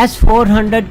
S-400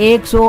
100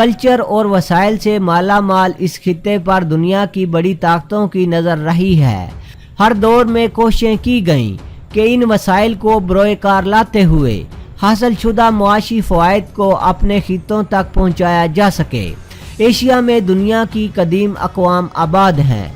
culture اور وسائل سے مالا مال اس خطے پر دنیا کی بڑی طاقتوں کی نظر رہی ہے۔ ہر دور میں کوششیں کی گئیں کہ ان وسائل کو بروئے کار لاتے ہوئے حاصل شدہ معاشی فوائد کو اپنے خطوں تک پہنچایا جا سکے۔ ایشیا میں دنیا کی قدیم اقوام آباد ہیں۔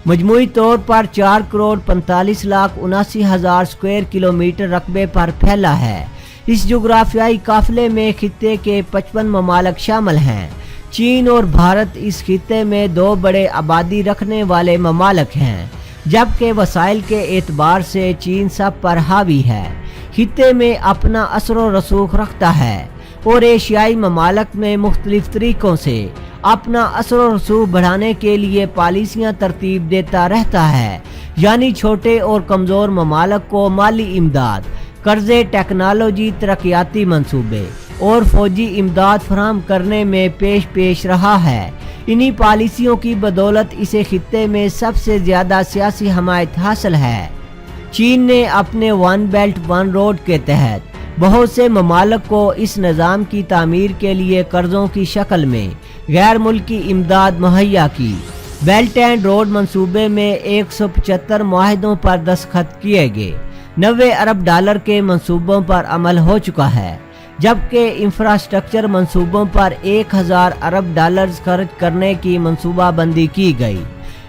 مجموعی طور پر 4,45,79,000 اسکوائر کلومیٹر رقبے پر پھیلا ہے۔ اس جغرافیائی قافلے میں خطے کے 55 ممالک شامل ہیں۔ چین اور بھارت اس خطے میں 2 بڑے آبادی رکھنے والے ممالک ہیں، جبکہ وسائل کے اعتبار سے چین سب پر حاوی ہے، خطے میں اپنا اثر و رسوخ رکھتا ہے اور ایشیائی ممالک میں مختلف طریقوں سے اپنا اثر و رسوخ بڑھانے کے لیے پالیسیاں ترتیب دیتا رہتا ہے، یعنی چھوٹے اور کمزور ممالک کو مالی امداد، قرضے، ٹیکنالوجی، ترقیاتی منصوبے اور فوجی امداد فراہم کرنے میں پیش رہا ہے۔ انہی پالیسیوں کی بدولت اسے خطے میں سب سے زیادہ سیاسی حمایت حاصل ہے۔ چین نے اپنے ون بیلٹ ون روڈ کے تحت بہت سے ممالک کو اس نظام کی تعمیر کے لیے قرضوں کی شکل میں غیر ملکی امداد مہیا کی۔ بیلٹ اینڈ روڈ منصوبے میں 175 معاہدوں پر دستخط کیے گئے، 90 ارب ڈالر کے منصوبوں پر عمل ہو چکا ہے، جبکہ انفراسٹرکچر منصوبوں پر 1000 ارب ڈالرز خرچ کرنے کی منصوبہ بندی کی گئی۔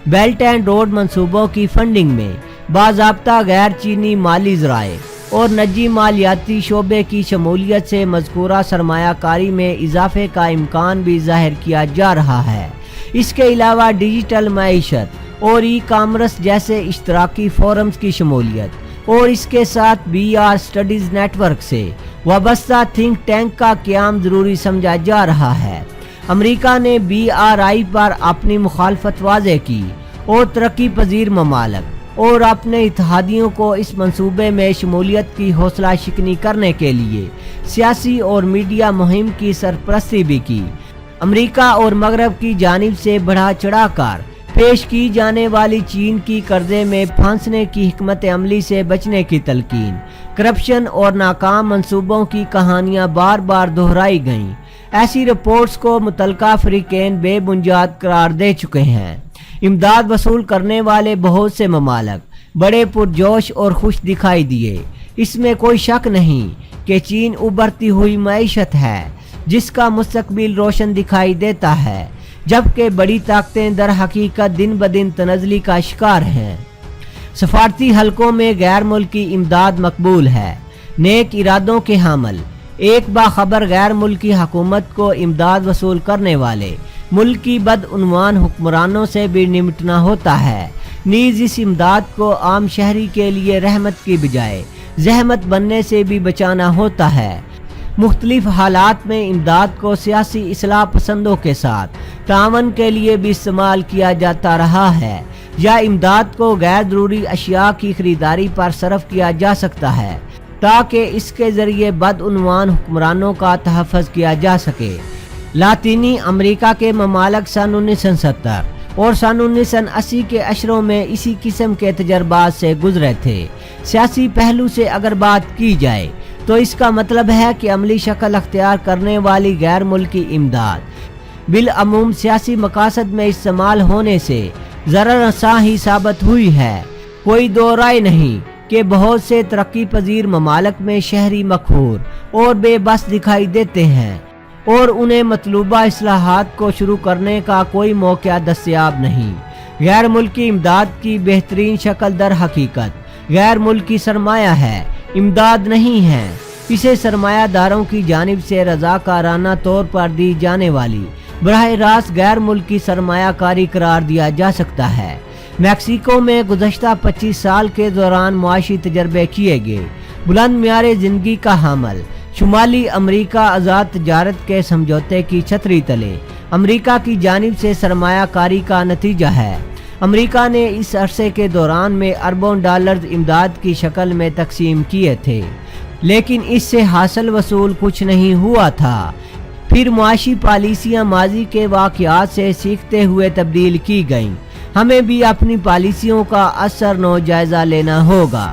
بیلٹ اینڈ روڈ منصوبوں کی فنڈنگ میں باضابطہ غیر چینی مالی ذرائع اور نجی مالیاتی شعبے کی شمولیت سے مذکورہ سرمایہ کاری میں اضافے کا امکان بھی ظاہر کیا جا رہا ہے۔ اس کے علاوہ ڈیجیٹل معیشت اور ای کامرس جیسے اشتراکی فورمز کی شمولیت اور اس کے ساتھ BR اسٹڈیز نیٹ ورک سے وابستہ تھنک ٹینک کا قیام ضروری سمجھا جا رہا ہے۔ امریکہ نے BRI پر اپنی مخالفت واضح کی اور ترقی پذیر ممالک اور اپنے اتحادیوں کو اس منصوبے میں شمولیت کی حوصلہ شکنی کرنے کے لیے سیاسی اور میڈیا مہم کی سرپرستی بھی کی۔ امریکہ اور مغرب کی جانب سے بڑھا چڑھا کر پیش کی جانے والی چین کی قرضے میں پھانسنے کی حکمت عملی سے بچنے کی تلقین، کرپشن اور ناکام منصوبوں کی کہانیاں بار بار دہرائی گئیں۔ ایسی رپورٹس کو متعلقہ فریقین بے بنیاد قرار دے چکے ہیں۔ امداد وصول کرنے والے بہت سے ممالک بڑے پرجوش اور خوش دکھائی دیے۔ اس میں کوئی شک نہیں کہ چین ابھرتی ہوئی معیشت ہے جس کا مستقبل روشن دکھائی دیتا ہے، جبکہ بڑی طاقتیں در حقیقت دن بدن تنزلی کا شکار ہیں۔ سفارتی حلقوں میں غیر ملکی امداد مقبول ہے۔ نیک ارادوں کے حامل ایک باخبر غیر ملکی حکومت کو امداد وصول کرنے والے ملکی بدعنوان حکمرانوں سے بھی نمٹنا ہوتا ہے، نیز اس امداد کو عام شہری کے لیے رحمت کی بجائے زحمت بننے سے بھی بچانا ہوتا ہے۔ مختلف حالات میں امداد کو سیاسی اصلاح پسندوں کے ساتھ تعاون کے لیے بھی استعمال کیا جاتا رہا ہے، یا امداد کو غیر ضروری اشیاء کی خریداری پر صرف کیا جا سکتا ہے تاکہ اس کے ذریعے بدعنوان حکمرانوں کا تحفظ کیا جا سکے۔ لاطینی امریکہ کے ممالک سن 1970 اور سن 1980 کے عشروں میں اسی قسم کے تجربات سے گزرے تھے۔ سیاسی پہلو سے اگر بات کی جائے تو اس کا مطلب ہے کہ عملی شکل اختیار کرنے والی غیر ملکی امداد بالعموم سیاسی مقاصد میں استعمال ہونے سے ضرر رساں ہی ثابت ہوئی ہے۔ کوئی دو رائے نہیں کہ بہت سے ترقی پذیر ممالک میں شہری مقہور اور بے بس دکھائی دیتے ہیں اور انہیں مطلوبہ اصلاحات کو شروع کرنے کا کوئی موقع دستیاب نہیں۔ غیر ملکی امداد کی بہترین شکل در حقیقت غیر ملکی سرمایہ ہے، امداد نہیں ہے۔ اسے سرمایہ داروں کی جانب سے رضاکارانہ طور پر دی جانے والی براہ راست غیر ملکی سرمایہ کاری قرار دیا جا سکتا ہے۔ میکسیکو میں گزشتہ 25 سال کے دوران معاشی تجربے کیے گئے بلند معیار زندگی کا حامل شمالی امریکہ آزاد تجارت کے سمجھوتے کی چھتری تلے امریکہ کی جانب سے سرمایہ کاری کا نتیجہ ہے۔ امریکہ نے اس عرصے کے دوران میں اربوں ڈالرز امداد کی شکل میں تقسیم کیے تھے، لیکن اس سے حاصل وصول کچھ نہیں ہوا تھا۔ پھر معاشی پالیسیاں ماضی کے واقعات سے سیکھتے ہوئے تبدیل کی گئیں۔ ہمیں بھی اپنی پالیسیوں کا اثر نو جائزہ لینا ہوگا۔